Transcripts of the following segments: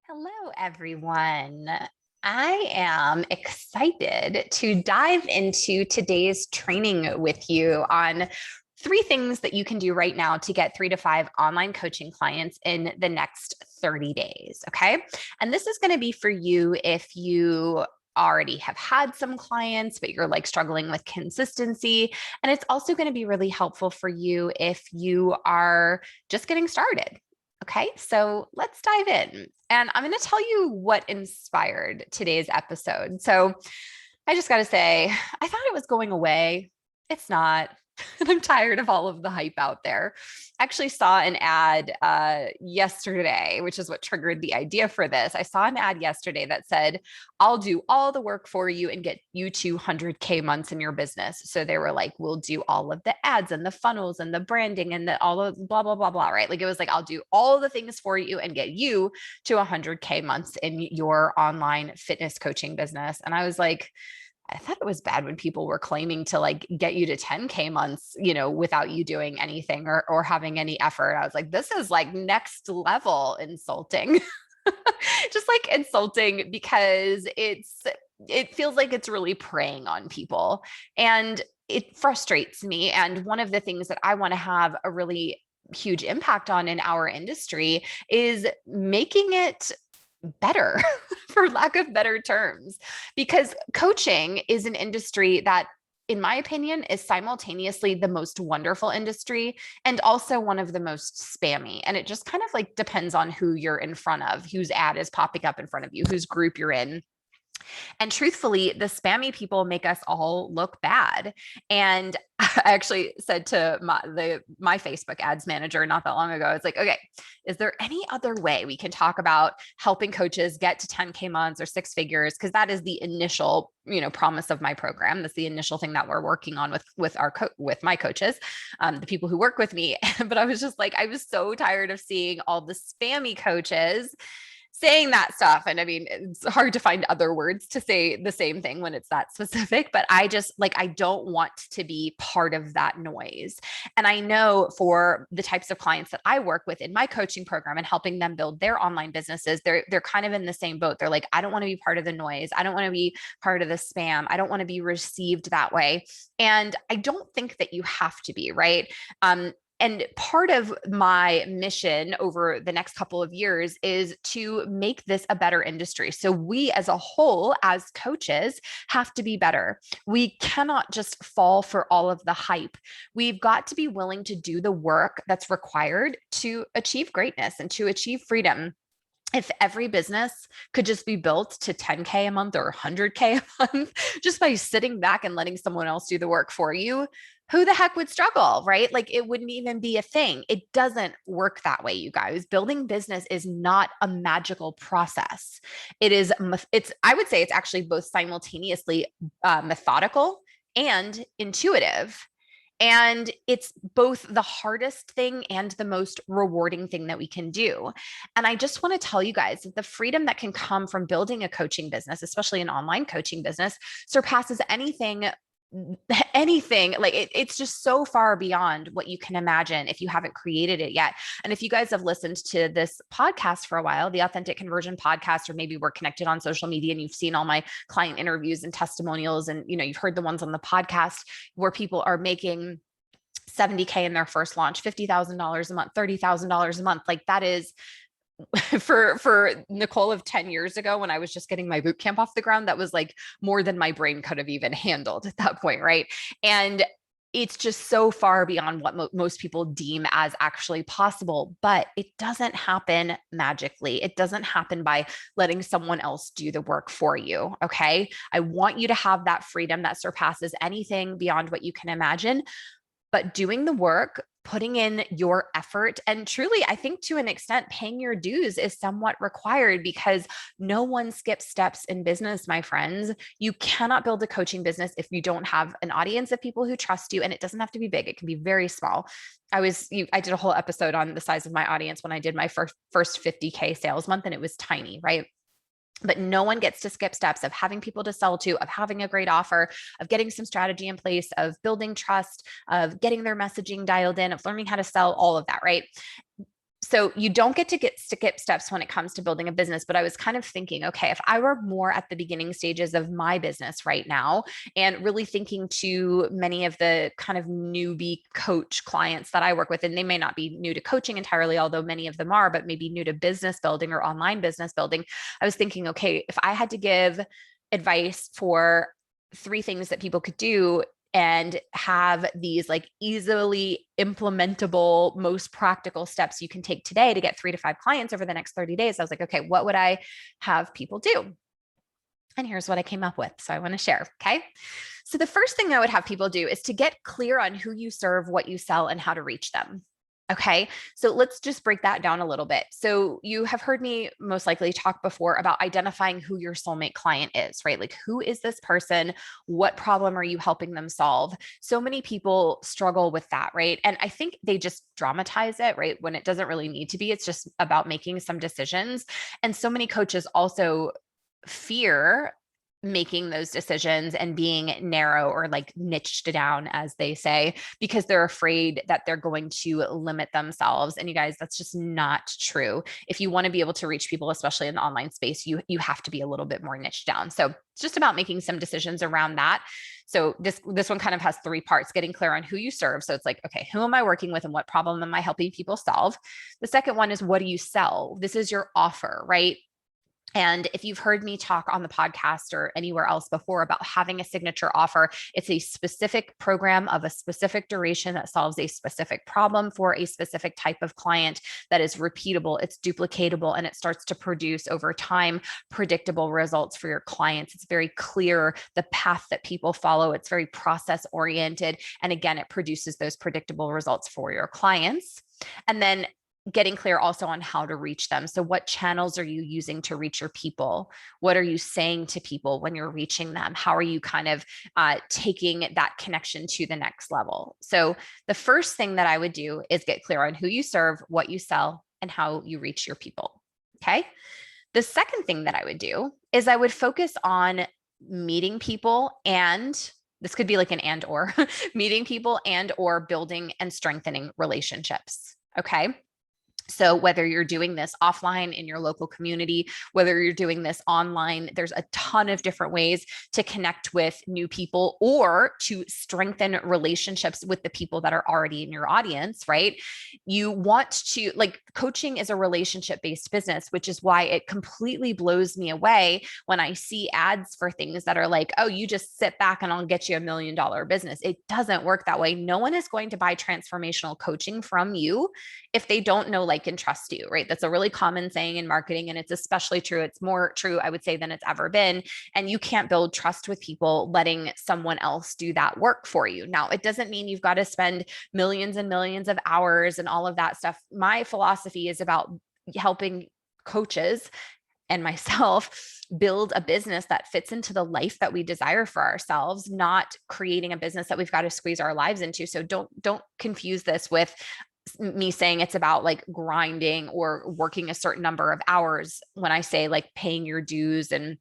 Hello, everyone. I am excited to dive into today's training with you on three things that you can do right now to get 3 to 5 online coaching clients in the next 30 days. Okay. And this is going to be for you if you already have had some clients, but you're like struggling with consistency. And it's also going to be really helpful for you if you are just getting started. Okay, so let's dive in. And I'm going to tell you what inspired today's episode. So I just got to say, I thought it was going away. It's not. And I'm tired of all of the hype out there. I actually saw an ad yesterday, which is what triggered the idea for this. I saw an ad yesterday that said, I'll do all the work for you and get you 200K months in your business. So they were like, we'll do all of the ads and the funnels and the branding and all of blah, blah, blah, blah, right? Like it was like, I'll do all the things for you and get you to 100K months in your online fitness coaching business. And I was like, I thought it was bad when people were claiming to like get you to 10K months, without you doing anything or having any effort. I was like, this is like next level insulting. Just like insulting because it feels like it's really preying on people. And it frustrates me. And one of the things that I want to have a really huge impact on in our industry is making it better, for lack of better terms, because coaching is an industry that, in my opinion, is simultaneously the most wonderful industry and also one of the most spammy. And it just kind of like depends on who you're in front of, whose ad is popping up in front of you, whose group you're in. And truthfully, the spammy people make us all look bad. And I actually said to my Facebook ads manager not that long ago, it's like, okay, is there any other way we can talk about helping coaches get to 10K months or six figures? Because that is the initial, promise of my program. That's the initial thing that we're working on with my coaches, the people who work with me. But I was just like, I was so tired of seeing all the spammy coaches saying that stuff. And I mean, it's hard to find other words to say the same thing when it's that specific, but I just like, I don't want to be part of that noise. And I know for the types of clients that I work with in my coaching program and helping them build their online businesses, they're kind of in the same boat. They're like, I don't want to be part of the noise. I don't want to be part of the spam. I don't want to be received that way. And I don't think that you have to be, right? And part of my mission over the next couple of years is to make this a better industry. So we as a whole, as coaches, have to be better. We cannot just fall for all of the hype. We've got to be willing to do the work that's required to achieve greatness and to achieve freedom. If every business could just be built to 10K a month or 100K a month just by sitting back and letting someone else do the work for you, who the heck would struggle, right? Like it wouldn't even be a thing. It doesn't work that way, you guys. Building business is not a magical process. I would say it's actually both simultaneously methodical and intuitive. And it's both the hardest thing and the most rewarding thing that we can do. And I just want to tell you guys that the freedom that can come from building a coaching business, especially an online coaching business, surpasses anything like it's just so far beyond what you can imagine if you haven't created it yet. And if you guys have listened to this podcast for a while, the Authentic Conversion podcast, or maybe we're connected on social media and you've seen all my client interviews and testimonials, and you've heard the ones on the podcast where people are making 70K in their first launch, $50,000 a month, $30,000 a month. Like that is for Nicole of 10 years ago, when I was just getting my boot camp off the ground, that was like more than my brain could have even handled at that point. Right. And it's just so far beyond what most people deem as actually possible, but it doesn't happen magically. It doesn't happen by letting someone else do the work for you. Okay. I want you to have that freedom that surpasses anything beyond what you can imagine, but doing the work, putting in your effort, and truly, I think to an extent, paying your dues is somewhat required because no one skips steps in business, my friends. You cannot build a coaching business if you don't have an audience of people who trust you. And it doesn't have to be big. It can be very small. I did a whole episode on the size of my audience when I did my first 50K sales month, and it was tiny, right? But no one gets to skip steps of having people to sell to, of having a great offer, of getting some strategy in place, of building trust, of getting their messaging dialed in, of learning how to sell, all of that, right? So you don't get to skip steps when it comes to building a business, but I was kind of thinking, okay, if I were more at the beginning stages of my business right now and really thinking to many of the kind of newbie coach clients that I work with, and they may not be new to coaching entirely, although many of them are, but maybe new to business building or online business building, I was thinking, okay, if I had to give advice for three things that people could do and have these like easily implementable, most practical steps you can take today to get 3 to 5 clients over the next 30 days. I was like, okay, what would I have people do? And here's what I came up with. So I want to share. Okay. So the first thing I would have people do is to get clear on who you serve, what you sell, and how to reach them. Okay. So let's just break that down a little bit. So you have heard me most likely talk before about identifying who your soulmate client is, right? Like, who is this person? What problem are you helping them solve? So many people struggle with that, right? And I think they just dramatize it, right? When it doesn't really need to be. It's just about making some decisions. And so many coaches also fear making those decisions and being narrow or like niched down, as they say, because they're afraid that they're going to limit themselves. And you guys, that's just not true. If you want to be able to reach people, especially in the online space, you have to be a little bit more niched down. So it's just about making some decisions around that. So this one kind of has 3 parts: getting clear on who you serve. So it's like, okay, who am I working with and what problem am I helping people solve? The second one is, what do you sell? This is your offer, right? And if you've heard me talk on the podcast or anywhere else before about having a signature offer, it's a specific program of a specific duration that solves a specific problem for a specific type of client that is repeatable, it's duplicatable, and it starts to produce over time predictable results for your clients. It's very clear the path that people follow. It's very process oriented. And again, it produces those predictable results for your clients. And then getting clear also on how to reach them. So what channels are you using to reach your people? What are you saying to people when you're reaching them? How are you kind of taking that connection to the next level? So the first thing that I would do is get clear on who you serve, what you sell, and how you reach your people. Okay. The second thing that I would do is I would focus on meeting people, and this could be like an and or meeting people and or building and strengthening relationships. Okay. So whether you're doing this offline in your local community, whether you're doing this online, there's a ton of different ways to connect with new people or to strengthen relationships with the people that are already in your audience, right? You want to, like, coaching is a relationship-based business, which is why it completely blows me away when I see ads for things that are like, oh, you just sit back and I'll get you $1 million business. It doesn't work that way. No one is going to buy transformational coaching from you if they don't know, like, and trust you, right? That's a really common saying in marketing. And it's especially true. It's more true, I would say, than it's ever been. And you can't build trust with people letting someone else do that work for you. Now, it doesn't mean you've got to spend millions and millions of hours and all of that stuff. My philosophy is about helping coaches and myself build a business that fits into the life that we desire for ourselves, not creating a business that we've got to squeeze our lives into. So don't confuse this with me saying it's about like grinding or working a certain number of hours. When I say like paying your dues and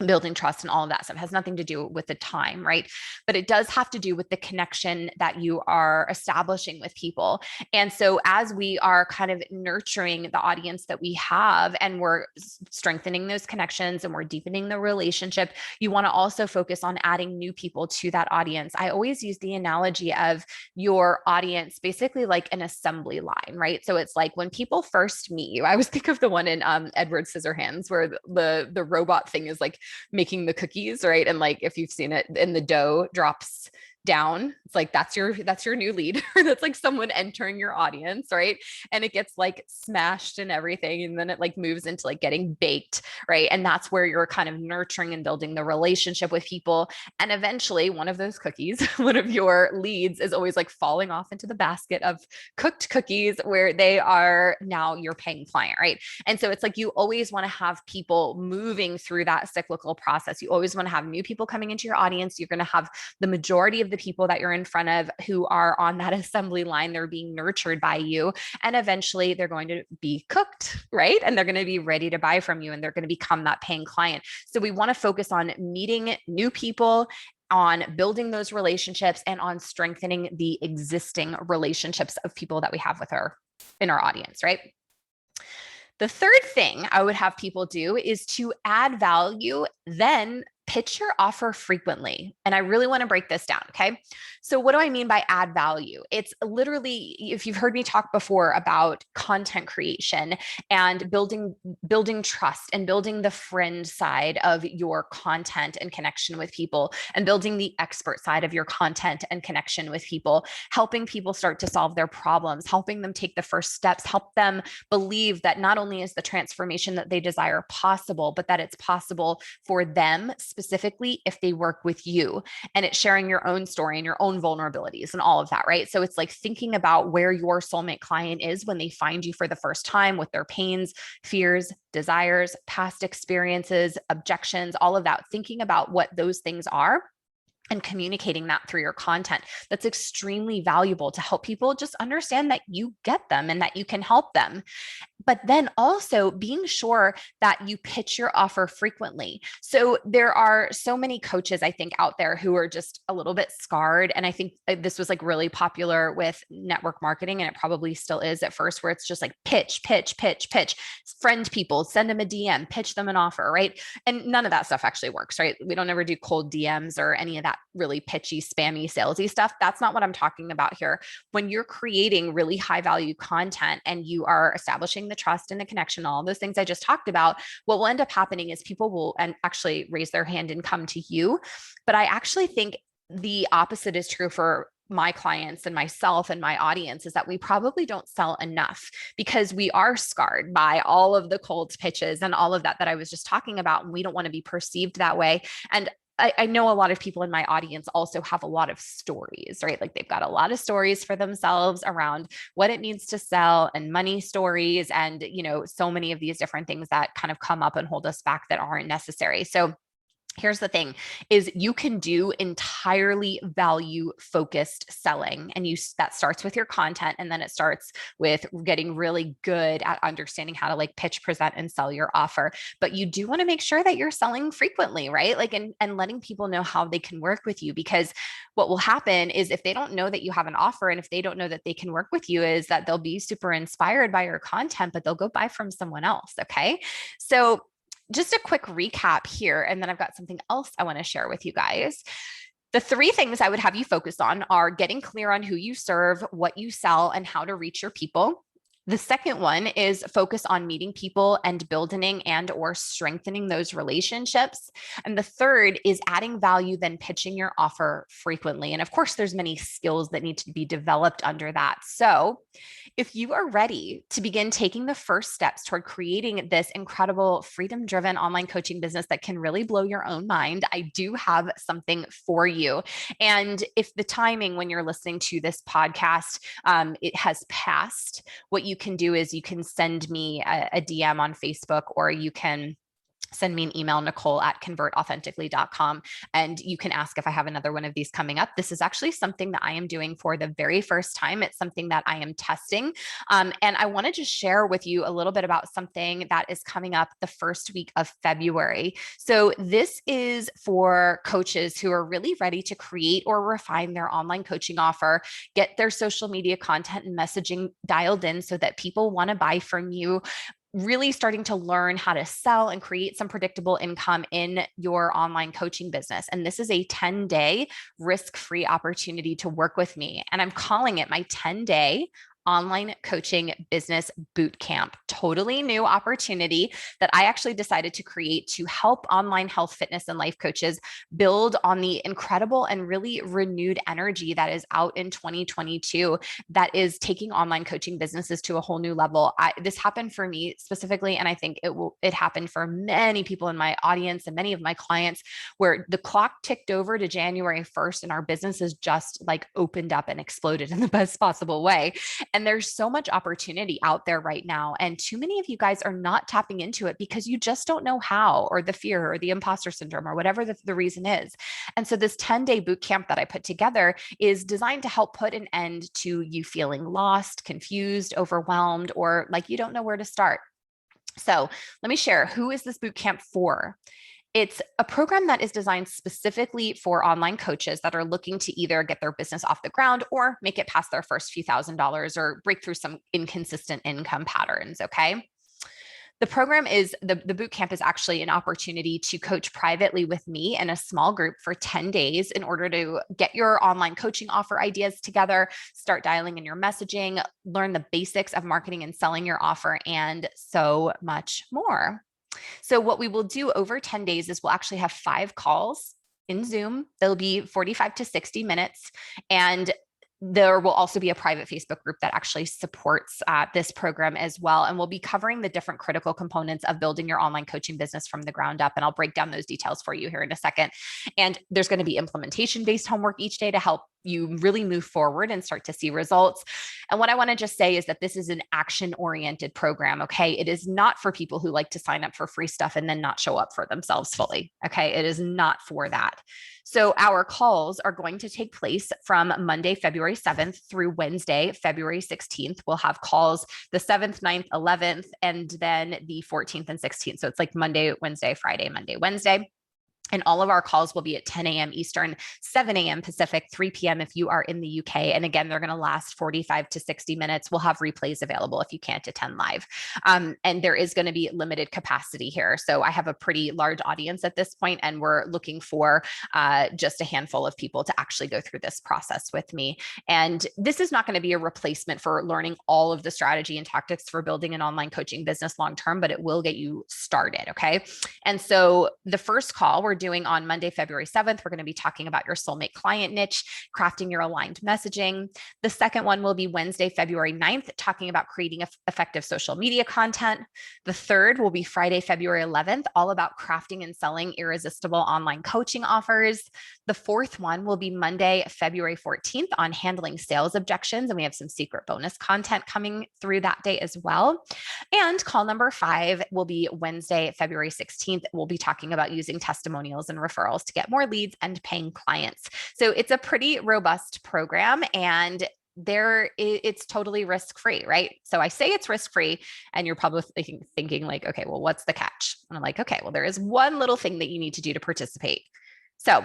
building trust and all of that stuff, has nothing to do with the time, right? But it does have to do with the connection that you are establishing with people. And so as we are kind of nurturing the audience that we have and we're strengthening those connections and we're deepening the relationship, you want to also focus on adding new people to that audience. I always use the analogy of your audience basically like an assembly line, right? So it's like when people first meet you, I always think of the one in Edward Scissorhands where the robot thing is like making the cookies, right? And like, if you've seen it, and the dough drops down, it's like, that's your new lead. That's like someone entering your audience, right? And it gets like smashed and everything. And then it like moves into like getting baked, right? And that's where you're kind of nurturing and building the relationship with people. And eventually one of those cookies, one of your leads is always like falling off into the basket of cooked cookies where they are now your paying client, right? And so it's like, you always want to have people moving through that cyclical process. You always want to have new people coming into your audience. You're going to have the majority of the people that you're in front of who are on that assembly line. They're being nurtured by you. And eventually they're going to be cooked, right? And they're going to be ready to buy from you and they're going to become that paying client. So we want to focus on meeting new people, on building those relationships, and on strengthening the existing relationships of people that we have in our audience, right? The third thing I would have people do is to add value, then pitch your offer frequently. And I really want to break this down. Okay. So, what do I mean by add value? It's literally, if you've heard me talk before about content creation and building trust and building the friend side of your content and connection with people, and building the expert side of your content and connection with people, helping people start to solve their problems, helping them take the first steps, help them believe that not only is the transformation that they desire possible, but that it's possible for them specifically if they work with you. And it's sharing your own story and your own vulnerabilities and all of that, right? So it's like thinking about where your soulmate client is when they find you for the first time, with their pains, fears, desires, past experiences, objections, all of that, thinking about what those things are and communicating that through your content. That's extremely valuable to help people just understand that you get them and that you can help them. But then also being sure that you pitch your offer frequently. So there are so many coaches, I think, out there who are just a little bit scarred. And I think this was like really popular with network marketing, and it probably still is at first, where it's just like pitch, pitch, pitch, pitch, friend people, send them a DM, pitch them an offer, right? And none of that stuff actually works, right? We don't ever do cold DMs or any of that really pitchy, spammy, salesy stuff. That's not what I'm talking about here. When you're creating really high value content and you are establishing the trust and the connection, all those things I just talked about, what will end up happening is people will actually raise their hand and come to you. But I actually think the opposite is true for my clients and myself and my audience, is that we probably don't sell enough because we are scarred by all of the cold pitches and all of that I was just talking about. And we don't want to be perceived that way. And I know a lot of people in my audience also have a lot of stories, right? Like they've got a lot of stories for themselves around what it means to sell, and money stories, and, so many of these different things that kind of come up and hold us back that aren't necessary. So here's the thing is you can do entirely value focused selling, and that starts with your content, and then it starts with getting really good at understanding how to like pitch, present, and sell your offer. But you do want to make sure that you're selling frequently, right? Like, and letting people know how they can work with you, because what will happen is if they don't know that you have an offer, and if they don't know that they can work with you, is that they'll be super inspired by your content, but they'll go buy from someone else. Okay. So just a quick recap here, and then I've got something else I want to share with you guys. The three things I would have you focus on are getting clear on who you serve, what you sell, and how to reach your people. The second one is focus on meeting people and building and or strengthening those relationships. And the third is adding value, then pitching your offer frequently. And of course, there's many skills that need to be developed under that. So if you are ready to begin taking the first steps toward creating this incredible freedom-driven online coaching business that can really blow your own mind, I do have something for you. And if the timing when you're listening to this podcast, it has passed, what you can do is you can send me a DM on Facebook, or you can send me an email, Nicole@convertauthentically.com. And you can ask if I have another one of these coming up. This is actually something that I am doing for the very first time. It's something that I am testing. And I want to just share with you a little bit about something that is coming up the first week of February. So this is for coaches who are really ready to create or refine their online coaching offer, get their social media content and messaging dialed in so that people want to buy from you, really starting to learn how to sell and create some predictable income in your online coaching business. And this is a 10-day risk-free opportunity to work with me. And I'm calling it my 10-day online coaching business boot camp. Totally new opportunity that I actually decided to create to help online health, fitness, and life coaches build on the incredible and really renewed energy that is out in 2022 that is taking online coaching businesses to a whole new level. This happened for me specifically, and I think it happened for many people in my audience and many of my clients, where the clock ticked over to January 1st and our businesses just like opened up and exploded in the best possible way. And there's so much opportunity out there right now. And too many of you guys are not tapping into it because you just don't know how, or the fear or the imposter syndrome or whatever the reason is. And so this 10-day boot camp that I put together is designed to help put an end to you feeling lost, confused, overwhelmed, or like you don't know where to start. So let me share, who is this boot camp for? It's a program that is designed specifically for online coaches that are looking to either get their business off the ground or make it past their first few $1,000s or break through some inconsistent income patterns. Okay. The program is the boot camp is actually an opportunity to coach privately with me in a small group for 10 days in order to get your online coaching offer ideas together, start dialing in your messaging, learn the basics of marketing and selling your offer, and so much more. So what we will do over 10 days is we'll actually have 5 calls in Zoom. They'll be 45 to 60 minutes. And there will also be a private Facebook group that actually supports this program as well. And we'll be covering the different critical components of building your online coaching business from the ground up. And I'll break down those details for you here in a second. And there's going to be implementation-based homework each day to help you really move forward and start to see results. And what I want to just say is that this is an action-oriented program, okay? It is not for people who like to sign up for free stuff and then not show up for themselves fully, okay? It is not for that. So our calls are going to take place from Monday, February 7th through Wednesday, February 16th. We'll have calls the 7th, 9th, 11th, and then the 14th and 16th. So it's like Monday, Wednesday, Friday, Monday, Wednesday. And all of our calls will be at 10 a.m. Eastern, 7 a.m. Pacific, 3 p.m. if you are in the UK. And again, they're going to last 45 to 60 minutes. We'll have replays available if you can't attend live. And there is going to be limited capacity here. So I have a pretty large audience at this point, and we're looking for just a handful of people to actually go through this process with me. And this is not going to be a replacement for learning all of the strategy and tactics for building an online coaching business long-term, but it will get you started. Okay. And so the first call we're doing on Monday, February 7th, we're going to be talking about your soulmate client niche, crafting your aligned messaging. The second one will be Wednesday, February 9th, talking about creating effective social media content. The third will be Friday, February 11th, all about crafting and selling irresistible online coaching offers. The fourth one will be Monday, February 14th on handling sales objections. And we have some secret bonus content coming through that day as well. And call number 5 will be Wednesday, February 16th. We'll be talking about using testimonials and referrals to get more leads and paying clients. So it's a pretty robust program, and it's totally risk-free, right? So I say it's risk-free, and you're probably thinking like, okay, well, what's the catch? And I'm like, okay, well, there is one little thing that you need to do to participate. So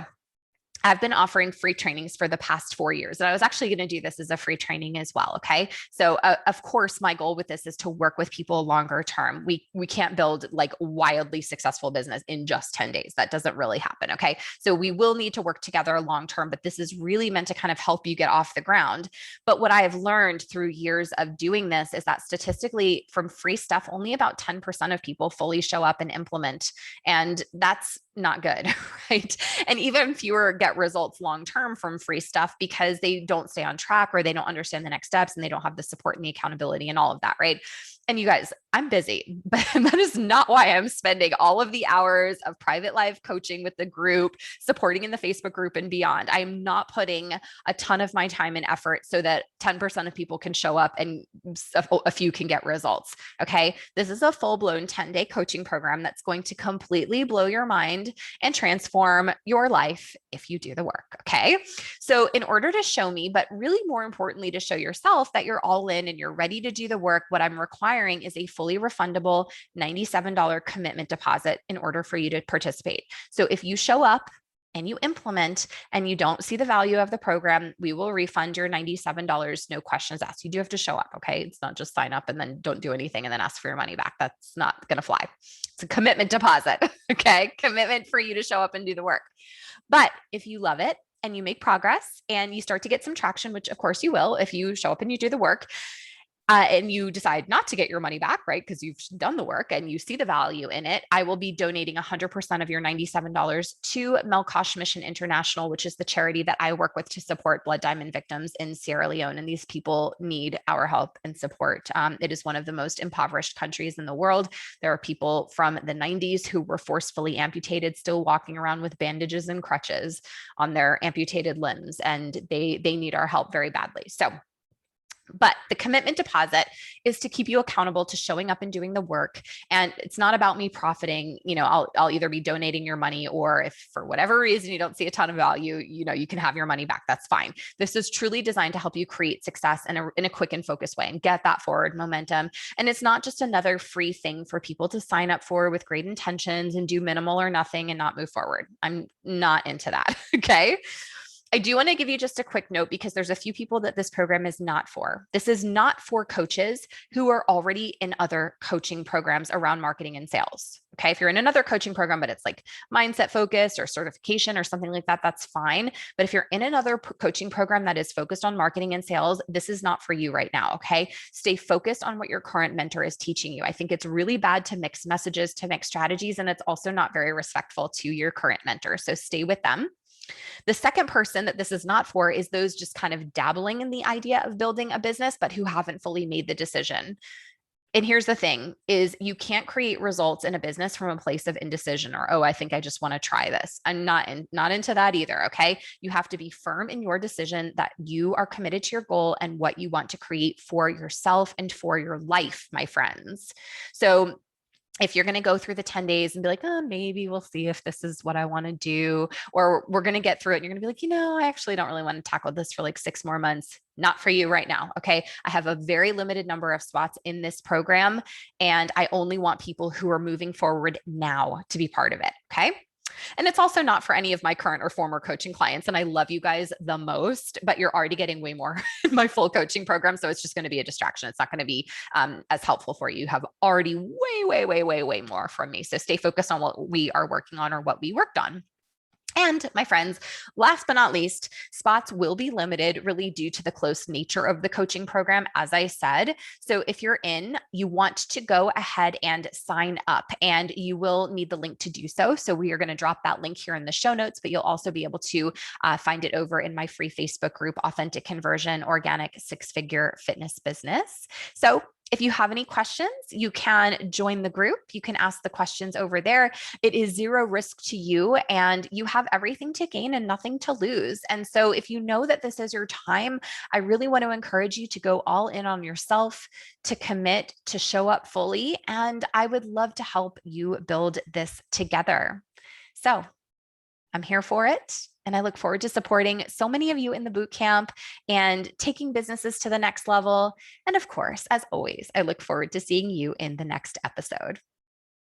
I've been offering free trainings for the past 4 years, and I was actually going to do this as a free training as well. Okay. So of course, my goal with this is to work with people longer term. We can't build like wildly successful business in just 10 days. That doesn't really happen. Okay. So we will need to work together long term, but this is really meant to kind of help you get off the ground. But what I have learned through years of doing this is that statistically from free stuff, only about 10% of people fully show up and implement. And that's not good, right? And even fewer get results long-term from free stuff because they don't stay on track, or they don't understand the next steps, and they don't have the support and the accountability and all of that, right? And you guys, I'm busy, but that is not why I'm spending all of the hours of private live coaching with the group, supporting in the Facebook group and beyond. I'm not putting a ton of my time and effort so that 10% of people can show up and a few can get results. Okay. This is a full-blown 10-day coaching program that's going to completely blow your mind and transform your life if you do the work. Okay. So in order to show me, but really more importantly, to show yourself that you're all in and you're ready to do the work, what I'm requiring is a fully refundable $97 commitment deposit in order for you to participate. So if you show up and you implement and you don't see the value of the program, we will refund your $97, no questions asked. You do have to show up, okay? It's not just sign up and then don't do anything and then ask for your money back. That's not going to fly. It's a commitment deposit, okay? Commitment for you to show up and do the work. But if you love it and you make progress and you start to get some traction, which of course you will if you show up and you do the work, and you decide not to get your money back, right? Because you've done the work and you see the value in it, I will be donating 100% of your $97 to Melkosh Mission International, which is the charity that I work with to support blood diamond victims in Sierra Leone. And these people need our help and support. It is one of the most impoverished countries in the world. There are people from the 90s who were forcefully amputated, still walking around with bandages and crutches on their amputated limbs, and they need our help very badly. So But the commitment deposit is to keep you accountable to showing up and doing the work. And it's not about me profiting. I'll either be donating your money, or if for whatever reason you don't see a ton of value, you can have your money back. That's fine. This is truly designed to help you create success in a quick and focused way and get that forward momentum. And it's not just another free thing for people to sign up for with great intentions and do minimal or nothing and not move forward. I'm not into that. Okay. I do want to give you just a quick note, because there's a few people that this program is not for. This is not for coaches who are already in other coaching programs around marketing and sales. Okay. If you're in another coaching program, but it's like mindset focused or certification or something like that, that's fine. But if you're in another coaching program that is focused on marketing and sales, this is not for you right now. Okay. Stay focused on what your current mentor is teaching you. I think it's really bad to mix messages, to mix strategies, and it's also not very respectful to your current mentor. So stay with them. The second person that this is not for is those just kind of dabbling in the idea of building a business, but who haven't fully made the decision. And here's the thing is, you can't create results in a business from a place of indecision or, oh, I think I just want to try this. I'm not into that either. Okay. You have to be firm in your decision that you are committed to your goal and what you want to create for yourself and for your life, my friends. So if you're going to go through the 10 days and be like, oh, maybe we'll see if this is what I want to do, or we're going to get through it, and you're going to be like, I actually don't really want to tackle this for like 6 more months. Not for you right now. Okay. I have a very limited number of spots in this program, and I only want people who are moving forward now to be part of it. Okay. And it's also not for any of my current or former coaching clients. And I love you guys the most, but you're already getting way more in my full coaching program. So it's just going to be a distraction. It's not going to be as helpful for you. You have already way more from me. So stay focused on what we are working on or what we worked on. And my friends, last but not least, spots will be limited really due to the close nature of the coaching program, as I said. So if you're you want to go ahead and sign up, and you will need the link to do so. So we are going to drop that link here in the show notes, but you'll also be able to find it over in my free Facebook group, Authentic Conversion, Organic Six-Figure Fitness Business. So if you have any questions, you can join the group. You can ask the questions over there. It is zero risk to you, and you have everything to gain and nothing to lose. And so if you know that this is your time, I really want to encourage you to go all in on yourself, to commit, to show up fully. And I would love to help you build this together. So I'm here for it. And I look forward to supporting so many of you in the bootcamp and taking businesses to the next level. And of course, as always, I look forward to seeing you in the next episode.